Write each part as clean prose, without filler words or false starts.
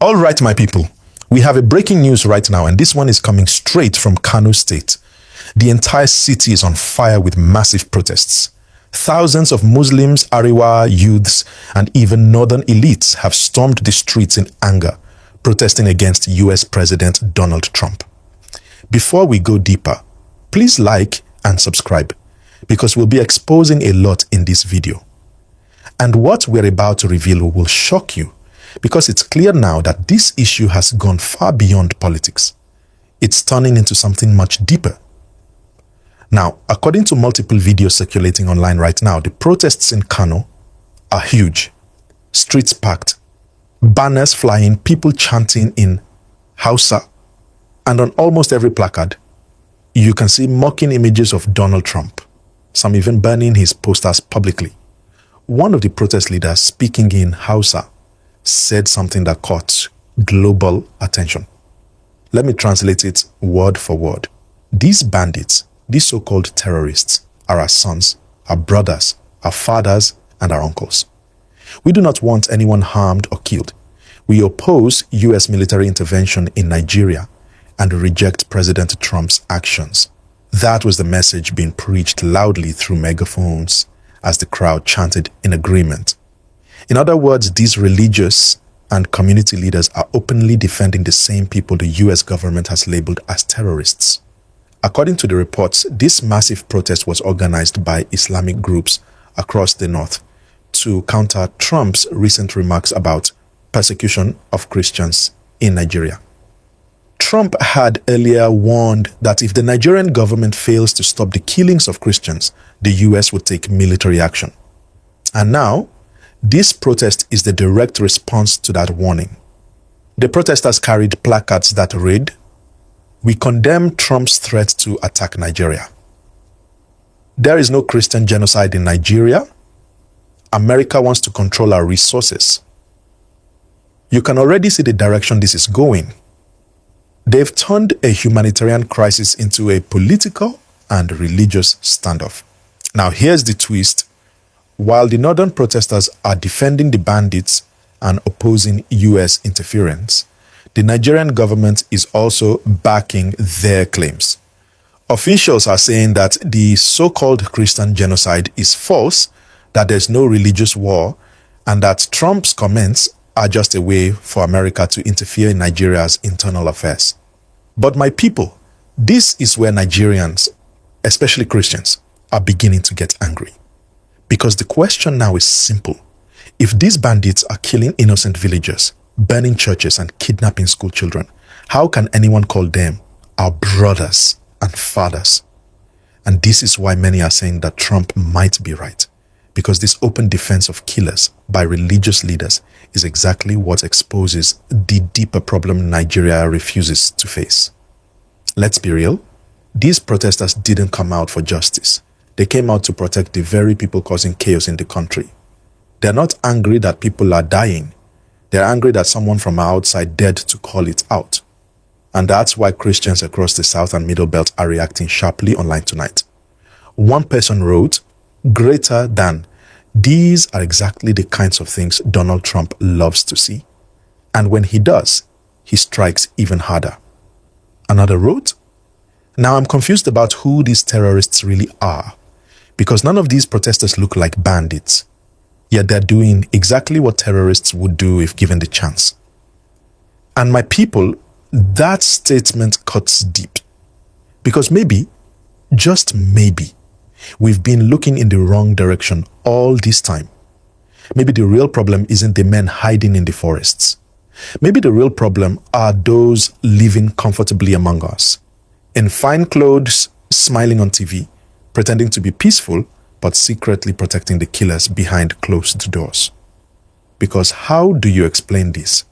All right, my people, we have a breaking news right now, and this one is coming straight from Kano State. The entire city is on fire with massive protests. Thousands of Muslims, Ariwa youths, and even northern elites have stormed the streets in anger, protesting against US President Donald Trump. Before we go deeper, please like and subscribe, because we'll be exposing a lot in this video. And what we're about to reveal will shock you, because it's clear now that this issue has gone far beyond politics. It's turning into something much deeper. Now, according to multiple videos circulating online right now, the protests in Kano are huge. Streets packed, banners flying, people chanting in Hausa, and on almost every placard, you can see mocking images of Donald Trump, some even burning his posters publicly. One of the protest leaders, speaking in Hausa, said something that caught global attention. Let me translate it word for word. These bandits, these so-called terrorists, are our sons, our brothers, our fathers, and our uncles. We do not want anyone harmed or killed. We oppose US military intervention in Nigeria and reject President Trump's actions. That was the message being preached loudly through megaphones as the crowd chanted in agreement. In other words, these religious and community leaders are openly defending the same people the US government has labeled as terrorists. According to the reports, this massive protest was organized by Islamic groups across the north to counter Trump's recent remarks about persecution of Christians in Nigeria. Trump had earlier warned that if the Nigerian government fails to stop the killings of Christians, the US would take military action. And now, this protest is the direct response to that warning. The protesters carried placards that read, "We condemn Trump's threat to attack Nigeria. There is no Christian genocide in Nigeria. America wants to control our resources." You can already see the direction this is going. They've turned a humanitarian crisis into a political and religious standoff. Now here's the twist. While the northern protesters are defending the bandits and opposing US interference, the Nigerian government is also backing their claims. Officials are saying that the so-called Christian genocide is false, that there's no religious war, and that Trump's comments are just a way for America to interfere in Nigeria's internal affairs. But my people, this is where Nigerians, especially Christians, are beginning to get angry. Because the question now is simple. If these bandits are killing innocent villagers, burning churches, and kidnapping school children, how can anyone call them our brothers and fathers? And this is why many are saying that Trump might be right. Because this open defense of killers by religious leaders is exactly what exposes the deeper problem Nigeria refuses to face. Let's be real. These protesters didn't come out for justice. They came out to protect the very people causing chaos in the country. They're not angry that people are dying. They're angry that someone from outside dared to call it out. And that's why Christians across the South and Middle Belt are reacting sharply online tonight. One person wrote, "Greater than, these are exactly the kinds of things Donald Trump loves to see. And when he does, he strikes even harder." Another wrote, "Now I'm confused about who these terrorists really are, because none of these protesters look like bandits, yet they're doing exactly what terrorists would do if given the chance." And my people, that statement cuts deep, because maybe, just maybe, we've been looking in the wrong direction all this time. Maybe the real problem isn't the men hiding in the forests. Maybe the real problem are those living comfortably among us, in fine clothes, smiling on TV, pretending to be peaceful, but secretly protecting the killers behind closed doors. Because how do you explain this?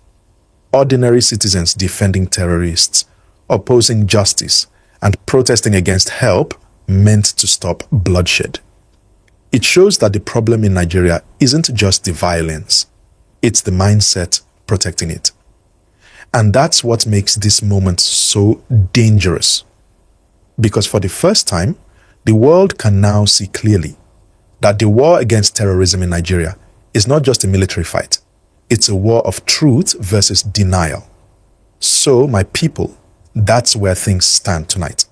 Ordinary citizens defending terrorists, opposing justice, and protesting against help meant to stop bloodshed. It shows that the problem in Nigeria isn't just the violence, it's the mindset protecting it. And that's what makes this moment so dangerous. Because for the first time, the world can now see clearly that the war against terrorism in Nigeria is not just a military fight. It's a war of truth versus denial. So, my people, that's where things stand tonight.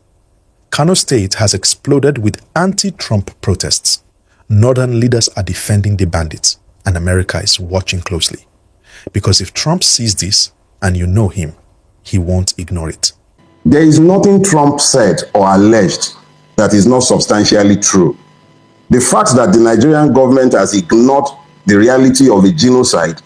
Kano State has exploded with anti-Trump protests. Northern leaders are defending the bandits, and America is watching closely. Because if Trump sees this, and you know him, he won't ignore it. There is nothing Trump said or alleged that is not substantially true. The fact that the Nigerian government has ignored the reality of a genocide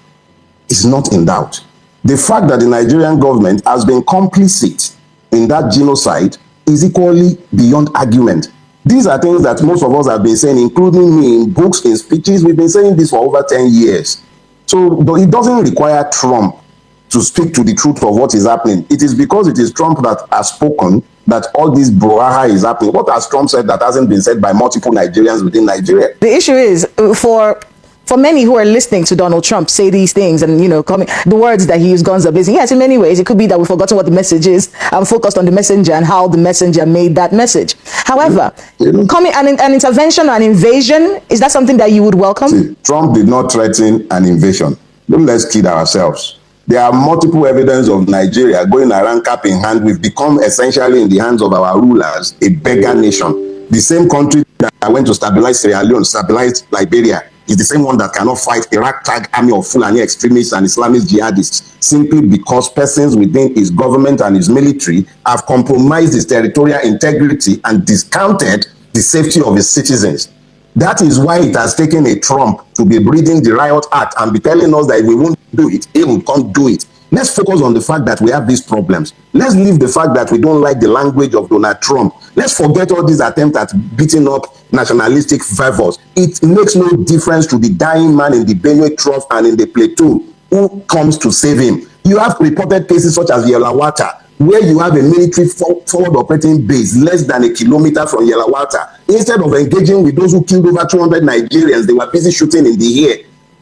is not in doubt. The fact that the Nigerian government has been complicit in that genocide is equally beyond argument. These are things that most of us have been saying, including me, in books, in speeches. We've been saying this for over 10 years. So it doesn't require Trump to speak to the truth of what is happening. It is because it is Trump that has spoken that all this brouhaha is happening. What has Trump said that hasn't been said by multiple Nigerians within Nigeria? The issue is, for many who are listening to Donald Trump say these things and, the words that he used, guns are blazing. Yes, in many ways, it could be that we've forgotten what the message is and focused on the messenger and how the messenger made that message. However, an intervention or an invasion, is that something that you would welcome? See, Trump did not threaten an invasion. Don't let's kid ourselves. There are multiple evidence of Nigeria going around cap in hand. We've become essentially in the hands of our rulers a beggar nation. The same country that went to stabilize Sierra Leone, stabilize Liberia, is the same one that cannot fight Iraq tag army of Fulani extremists and Islamist jihadists, simply because persons within his government and his military have compromised his territorial integrity and discounted the safety of his citizens. That is why it has taken a Trump to be breathing the riot act and be telling us that if we won't do it, he will come do it. Let's focus on the fact that we have these problems. Let's leave the fact that we don't like the language of Donald Trump. Let's forget all these attempts at beating up nationalistic fervors. It makes no difference to the dying man in the Benue Trough and in the platoon who comes to save him. You have reported cases such as Yelawata, where you have a military forward operating base less than a kilometer from Yelawata. Instead of engaging with those who killed over 200 Nigerians, they were busy shooting in the air.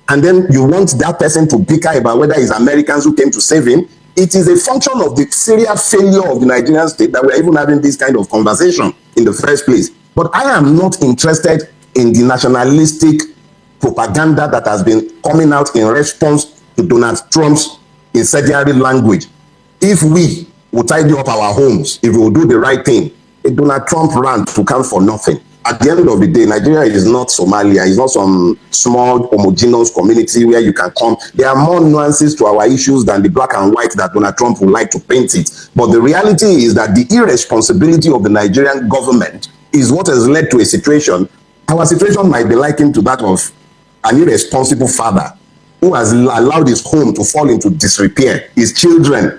And then you want that person to bicker about whether it's Americans who came to save him. It is a function of the serious failure of the Nigerian state that we're even having this kind of conversation in the first place. But I am not interested in the nationalistic propaganda that has been coming out in response to Donald Trump's incendiary language. If we will tidy up our homes, if we will do the right thing, a Donald Trump rant to count for nothing. At the end of the day, Nigeria is not Somalia. It's not some small homogeneous community where you can come. There are more nuances to our issues than the black and white that Donald Trump would like to paint it. But the reality is that the irresponsibility of the Nigerian government is what has led to a situation. Our situation might be likened to that of an irresponsible father who has allowed his home to fall into disrepair, his children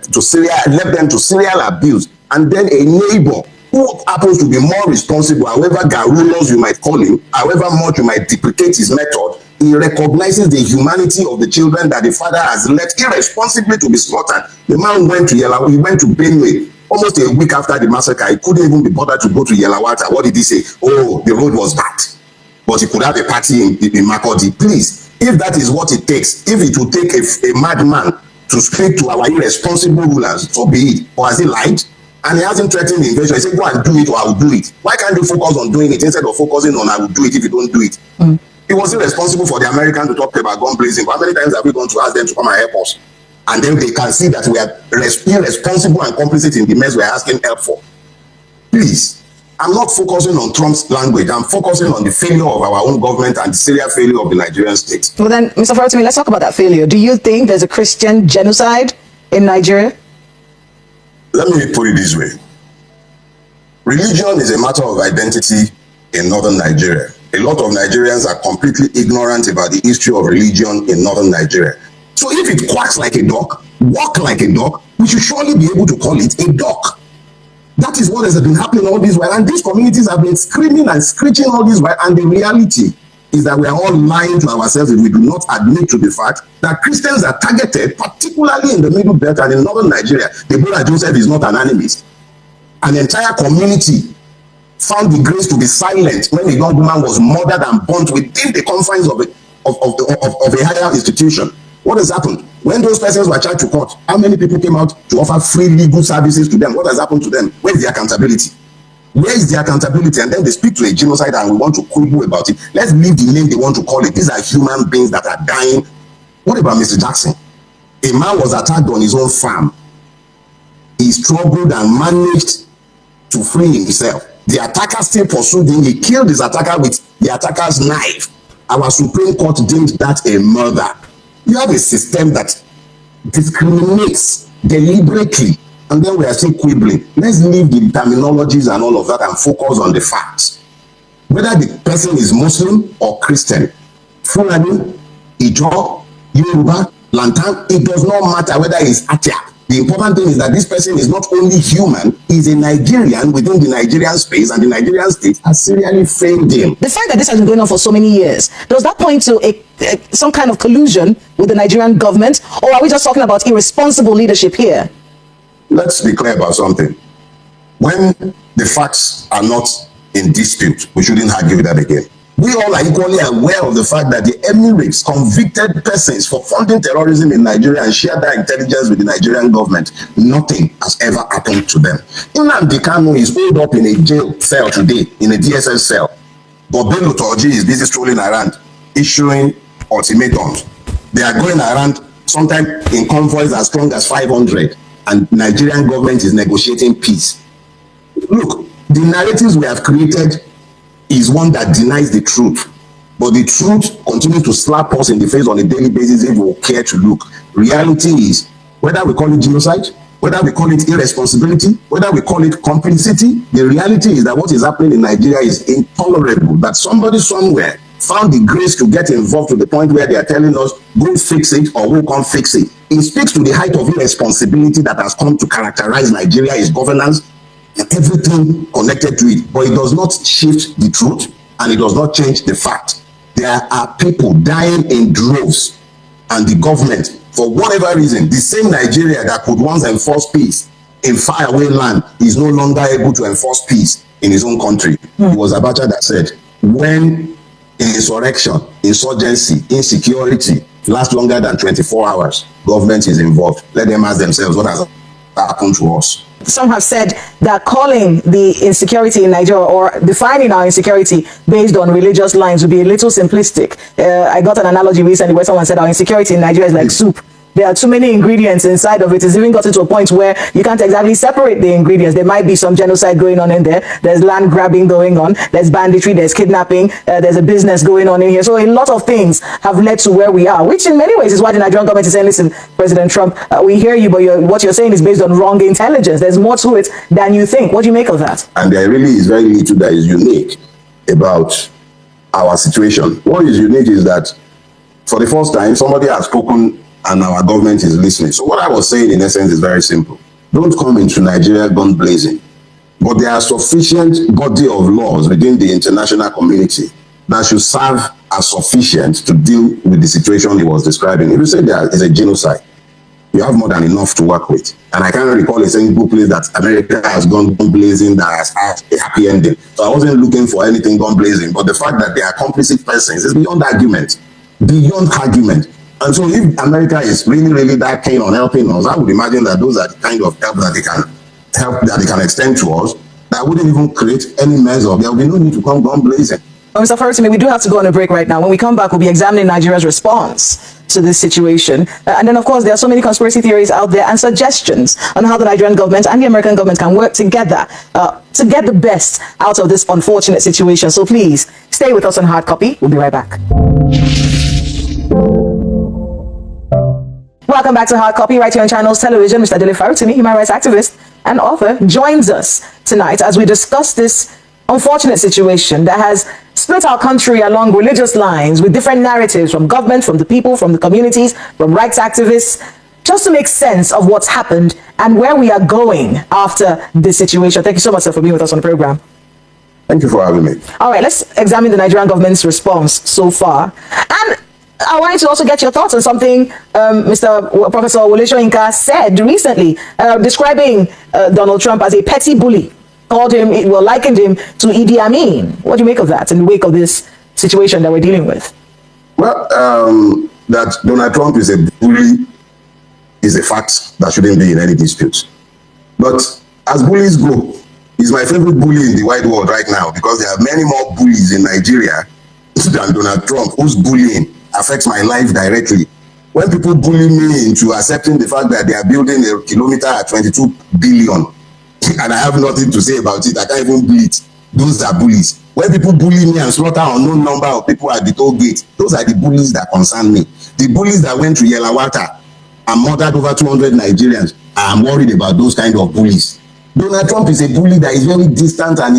left them to serial abuse, and then a neighbor who happens to be more responsible, however garrulous you might call him, however much you might deprecate his method, he recognizes the humanity of the children that the father has left irresponsibly to be slaughtered. The man went to Benue almost a week after the massacre. He couldn't even be bothered to go to Yelawata. What did he say? Oh, the road was bad, but he could have a party in Makurdi. Please, if that is what it takes, if it will take a madman to speak to our irresponsible rulers, so be it. Or has he lied? And he hasn't threatened the invasion. He said, go and do it or I will do it. Why can't you focus on doing it instead of focusing on I will do it if you don't do it? It wasn't responsible for the Americans to talk about gun blazing. How many times have we gone to ask them to come and help us? And then they can see that we are irresponsible and complicit in the mess we are asking help for. Please, I'm not focusing on Trump's language. I'm focusing on the failure of our own government and the serious failure of the Nigerian state. Well then, Mr. Farotimi, let's talk about that failure. Do you think there's a Christian genocide in Nigeria? Let me put it this way. Religion is a matter of identity in northern Nigeria. A lot of Nigerians are completely ignorant about the history of religion in northern Nigeria. So if it quacks like a duck, walk like a duck, we should surely be able to call it a duck. That is what has been happening all this while. And these communities have been screaming and screeching all this while. And the reality is that we are all lying to ourselves if we do not admit to the fact that Christians are targeted, particularly in the Middle Belt and in northern Nigeria. Deborah Joseph is not an animist. An entire community found the grace to be silent when a young woman was murdered and burnt within the confines of a higher institution. What has happened? When those persons were charged to court, how many people came out to offer free legal services to them? What has happened to them? Where is the accountability? Where is the accountability? And then they speak to a genocide and we want to quibble about it. Let's leave the name they want to call it. These are human beings that are dying What about Mr. Jackson? A man was attacked on his own farm. He struggled and managed to free himself. The attacker still pursued him. He killed his attacker with the attacker's knife. Our Supreme Court deemed that a murder. You have a system that discriminates deliberately, and then we are still quibbling. Let's leave the terminologies and all of that and focus on the facts. Whether the person is Muslim or Christian, Fulani, Ijo, Yoruba, Lantan, it does not matter whether he's Atia. The important thing is that this person is not only human, he's a Nigerian within the Nigerian space, and the Nigerian state has serially failed him. The fact that this has been going on for so many years, does that point to some kind of collusion with the Nigerian government, or are we just talking about irresponsible leadership here? Let's be clear about something. When the facts are not in dispute, we shouldn't argue with that again. We all are equally aware of the fact that the Emirates convicted persons for funding terrorism in Nigeria and shared their intelligence with the Nigerian government. Nothing has ever happened to them. Nnamdi Kanu is holed up in a jail cell today, in a DSS cell. But Bello Turji is busy strolling around, issuing ultimatums. They are going around, sometimes in convoys as strong as 500, and Nigerian government is negotiating peace. Look, the narratives we have created is one that denies the truth, but the truth continues to slap us in the face on a daily basis if we care to look. Reality is, whether we call it genocide, whether we call it irresponsibility, whether we call it complicity, the reality is that what is happening in Nigeria is intolerable. That somebody somewhere found the grace to get involved to the point where they are telling us, go fix it or who can't fix it. It speaks to the height of irresponsibility that has come to characterize Nigeria, its governance, and everything connected to it. But it does not shift the truth, and it does not change the fact. There are people dying in droves, and the government, for whatever reason, the same Nigeria that could once enforce peace in faraway land is no longer able to enforce peace in his own country. It was Abacha that said, when insurrection, insurgency, insecurity last longer than 24 hours, government is involved. Let them ask themselves what has happened to us. Some have said that calling the insecurity in Nigeria or defining our insecurity based on religious lines would be a little simplistic. I got an analogy recently where someone said our insecurity in Nigeria is like soup. There are too many ingredients inside of it. It's even gotten to a point where you can't exactly separate the ingredients. There might be some genocide going on in there. There's land grabbing going on. There's banditry. There's kidnapping. There's a business going on in here. So a lot of things have led to where we are, which in many ways is why the Nigerian government is saying, listen, President Trump, we hear you, but what you're saying is based on wrong intelligence. There's more to it than you think. What do you make of that? And there really is very little that is unique about our situation. What is unique is that for the first time, somebody has spoken and our government is listening. So what I was saying in essence is very simple. Don't come into Nigeria gun blazing. But there are sufficient body of laws within the international community that should serve as sufficient to deal with the situation he was describing. If you say there is a genocide, you have more than enough to work with. And I can't recall a single place that America has gone gun blazing that has had a happy ending. So I wasn't looking for anything gun blazing. But the fact that they are complicit persons is beyond argument. Beyond argument. And so if America is really, really that keen on helping us, I would imagine that those are the kind of help that they can extend to us that wouldn't even create any measure. There will be no need to come gun blazing. Mr. Farotimi, we do have to go on a break right now. When we come back, we'll be examining Nigeria's response to this situation. And then, of course, there are so many conspiracy theories out there and suggestions on how the Nigerian government and the American government can work together to get the best out of this unfortunate situation. So please, stay with us on Hard Copy. We'll be right back. Welcome back to Hard Copy, right here on Channels Television. Mr. Dele Farotimi, human rights activist and author, joins us tonight as we discuss this unfortunate situation that has split our country along religious lines with different narratives from government, from the people, from the communities, from rights activists, just to make sense of what's happened and where we are going after this situation. Thank you so much, sir, for being with us on the program. Thank you for having me. All right, let's examine the Nigerian government's response so far. And I wanted to also get your thoughts on something Professor Wole Soyinka said recently, describing Donald Trump as a petty bully. Likened him to Idi Amin. What do you make of that in the wake of this situation that we're dealing with? Well, that Donald Trump is a bully is a fact that shouldn't be in any dispute. But as bullies go, he's my favorite bully in the wide world right now because there are many more bullies in Nigeria than Donald Trump, whose bullying affects my life directly. When people bully me into accepting the fact that they are building a kilometer at 22 billion, and I have nothing to say about it, I can't even bleed. Those are bullies. When people bully me and slaughter unknown number of people at the toll gate, those are the bullies that concern me. The bullies that went to Yelawata and murdered over 200 Nigerians, I am worried about those kind of bullies. Donald Trump is a bully that is very distant, and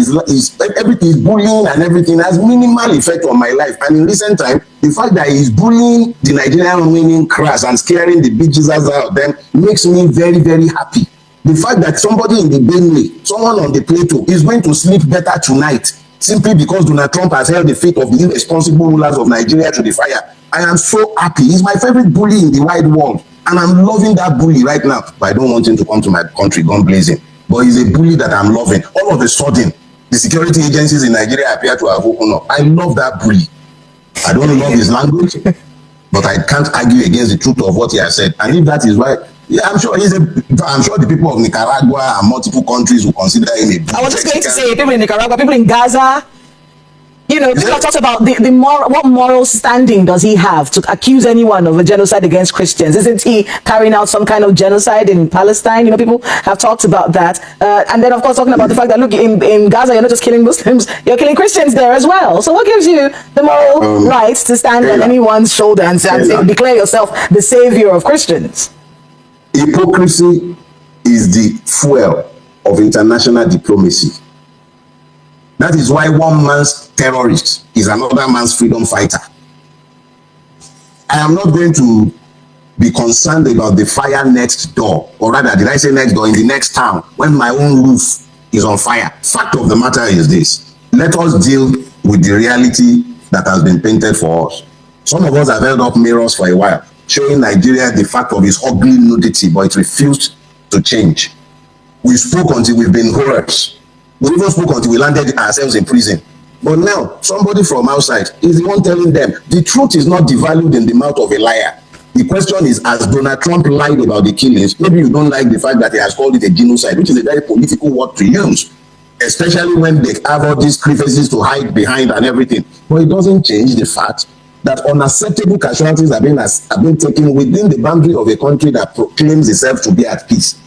everything is bullying, and everything has minimal effect on my life. And in recent time, the fact that he's bullying the Nigerian women crass and scaring the bitches out of them makes me very, very happy. The fact that somebody in the Bentley, someone on the Plateau, is going to sleep better tonight simply because Donald Trump has held the fate of the irresponsible rulers of Nigeria to the fire. I am so happy. He's my favorite bully in the wide world, and I'm loving that bully right now. But I don't want him to come to my country, gun blazing. But he's a bully that I'm loving. All of a sudden, the security agencies in Nigeria appear to have opened up. I love that bully. I don't love his language, but I can't argue against the truth of what he has said. And if that is why, yeah, I'm sure the people of Nicaragua and multiple countries will consider him a bully. I was just going to say, people in Nicaragua, people in Gaza, you know, people have talked about the moral, what moral standing does he have to accuse anyone of a genocide against Christians? Isn't he carrying out some kind of genocide in Palestine? You know, people have talked about that. And then, of course, talking about the fact that, look, in Gaza, you're not just killing Muslims, you're killing Christians there as well. So what gives you the moral right to stand on anyone's shoulder and say, declare yourself the savior of Christians? Hypocrisy is the fuel of international diplomacy. That is why one man's terrorist is another man's freedom fighter. I am not going to be concerned about the fire next door, or rather, did I say next door, in the next town, when my own roof is on fire. Fact of the matter is this: let us deal with the reality that has been painted for us. Some of us have held up mirrors for a while, showing Nigeria the fact of its ugly nudity, but it refused to change. We spoke until we've been horrors. We even spoke until we landed ourselves in prison. But now, somebody from outside is the one telling them the truth is not devalued in the mouth of a liar. The question is, has Donald Trump lied about the killings? Maybe you don't like the fact that he has called it a genocide, which is a very political word to use, especially when they have all these crevices to hide behind and everything. But it doesn't change the fact that unacceptable casualties have been taken within the boundary of a country that proclaims itself to be at peace,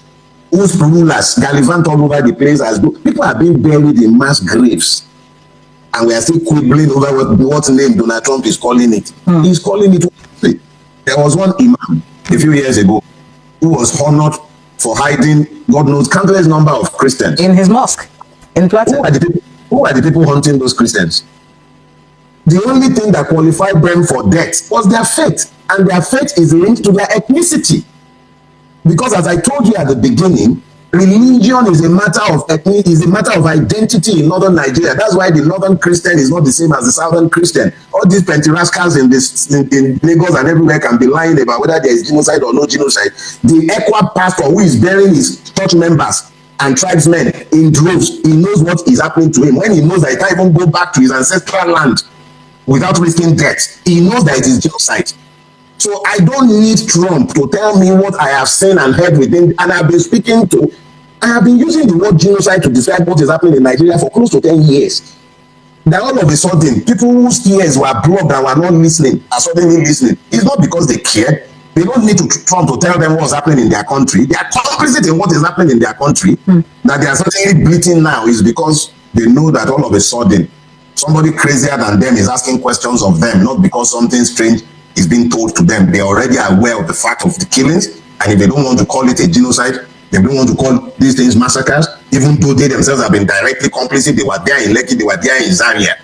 whose rulers gallivant all over the place as people are being buried in mass graves, and we are still quibbling over what name Donald Trump is calling it. He's calling it. There was one imam a few years ago who was honored for hiding, God knows, countless number of Christians in his mosque in Plateau. Who are the people hunting those Christians? The only thing that qualified them for death was their faith, and their faith is linked to their ethnicity. Because as I told you at the beginning, religion is a matter of ethnicity, is a matter of identity in northern Nigeria. That's why the northern Christian is not the same as the southern Christian. All these pentirascals in Lagos and everywhere can be lying about whether there is genocide or no genocide. The Ekwa pastor who is burying his church members and tribesmen in droves, he knows what is happening to him. When he knows that he can't even go back to his ancestral land without risking death, he knows that it is genocide. So I don't need Trump to tell me what I have seen and heard within, and I've been I have been using the word genocide to describe what is happening in Nigeria for close to 10 years. Then all of a sudden, people whose ears were blocked and were not listening are suddenly listening. It's not because they care. They don't need Trump to tell them what's happening in their country. They are complicit in what is happening in their country. That they are suddenly bleating now is because they know that all of a sudden, somebody crazier than them is asking questions of them, not because something strange is being told to them. They are already aware of the fact of the killings, and if they don't want to call it a genocide, they don't want to call these things massacres, even though they themselves have been directly complicit. They were there in Lekki, they were there in Zaria.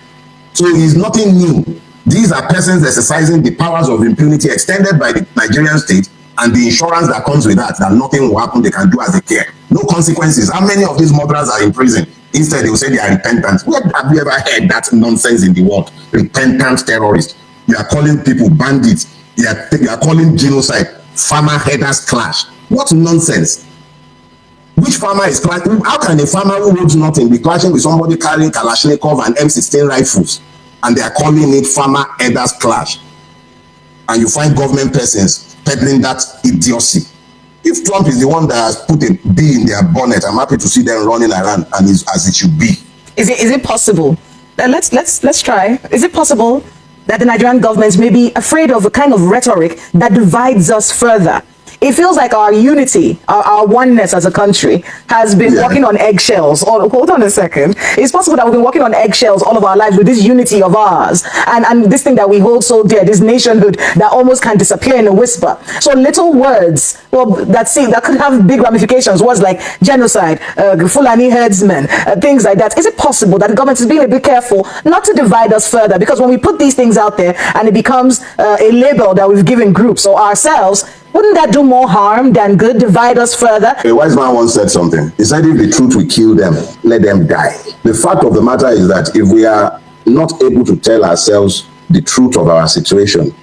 So it's nothing new. These are persons exercising the powers of impunity extended by the Nigerian state and the insurance that comes with that nothing will happen, they can do as they care. No consequences. How many of these murderers are in prison? Instead, they will say they are repentant. Where have you ever heard that nonsense in the world? Repentant terrorists. You are calling people bandits. You are calling genocide farmer headers clash. What nonsense? Which farmer is clashing? How can a farmer who holds nothing be clashing with somebody carrying Kalashnikov and M16 rifles, and they are calling it farmer headers clash? And you find government persons peddling that idiocy. If Trump is the one that has put a bee in their bonnet, I'm happy to see them running around and as it should be. Is it possible? Let's try. Is it possible that the Nigerian government may be afraid of a kind of rhetoric that divides us further. It feels like our unity, our oneness as a country has been walking on eggshells. Hold on a second. It's possible that we've been walking on eggshells all of our lives with this unity of ours and this thing that we hold so dear, this nationhood that almost can disappear in a whisper. So little words, well, that could have big ramifications. Words like genocide, Fulani herdsmen, things like that. Is it possible that the government is being a bit careful not to divide us further? Because when we put these things out there and it becomes a label that we've given groups or ourselves, wouldn't that do more harm than good, divide us further? A wise man once said something. He said, if the truth will kill them, let them die. The fact of the matter is that if we are not able to tell ourselves the truth of our situation,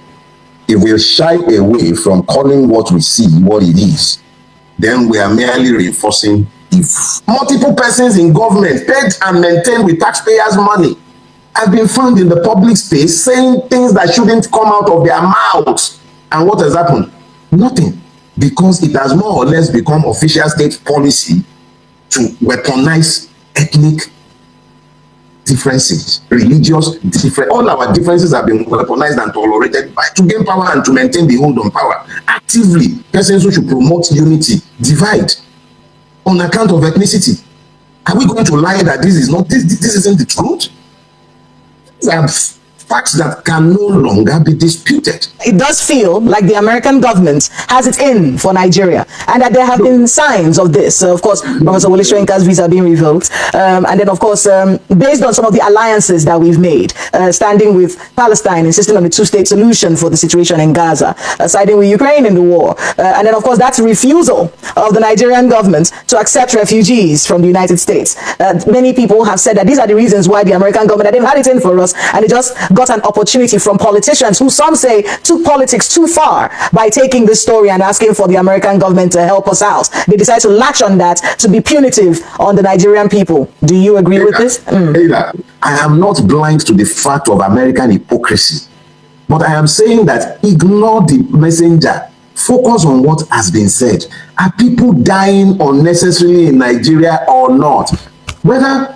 if we shy away from calling what we see what it is, then we are merely reinforcing if multiple persons in government paid and maintained with taxpayers' money have been found in the public space saying things that shouldn't come out of their mouths. And what has happened? Nothing, because it has more or less become official state policy to weaponize ethnic differences, religious differences. All our differences have been weaponized and tolerated to gain power and to maintain the hold on power. Actively, persons who should promote unity divide on account of ethnicity. Are we going to lie that this isn't the truth? These are facts that can no longer be disputed. It does feel like the American government has it in for Nigeria, and that there have been signs of this. Of course, Professor Wole Soyinka's visa being revoked, and then of course, based on some of the alliances that we've made, standing with Palestine, insisting on a two-state solution for the situation in Gaza, siding with Ukraine in the war, and then of course that's refusal of the Nigerian government to accept refugees from the United States. Many people have said that these are the reasons why the American government, that they've had it in for us, and it just got an opportunity from politicians who some say took politics too far by taking this story and asking for the American government to help us out. They decided to latch on that to be punitive on the Nigerian people. Do you agree with this? I am not blind to the fact of American hypocrisy, but I am saying that ignore the messenger. Focus on what has been said. Are people dying unnecessarily in Nigeria or not? Whether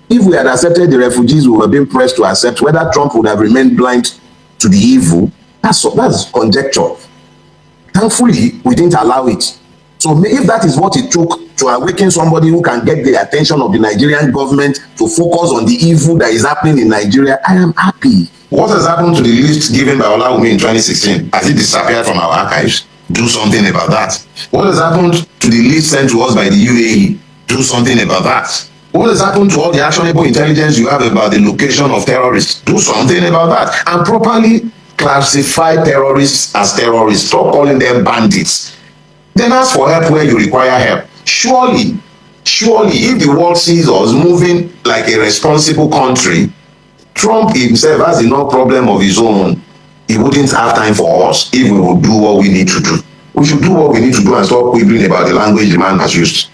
if we had accepted the refugees we were being pressed to accept, whether Trump would have remained blind to the evil, that's conjecture. Thankfully, we didn't allow it. So if that is what it took to awaken somebody who can get the attention of the Nigerian government to focus on the evil that is happening in Nigeria, I am happy. What has happened to the list given by Olawumi in 2016? Has it disappeared from our archives? Do something about that. What has happened to the list sent to us by the UAE? Do something about that. What has happened to all the actionable intelligence you have about the location of terrorists? Do something about that. And properly classify terrorists as terrorists. Stop calling them bandits. Then ask for help where you require help. Surely, if the world sees us moving like a responsible country, Trump himself has enough problem of his own. He wouldn't have time for us if we would do what we need to do. We should do what we need to do and stop quibbling about the language the man has used.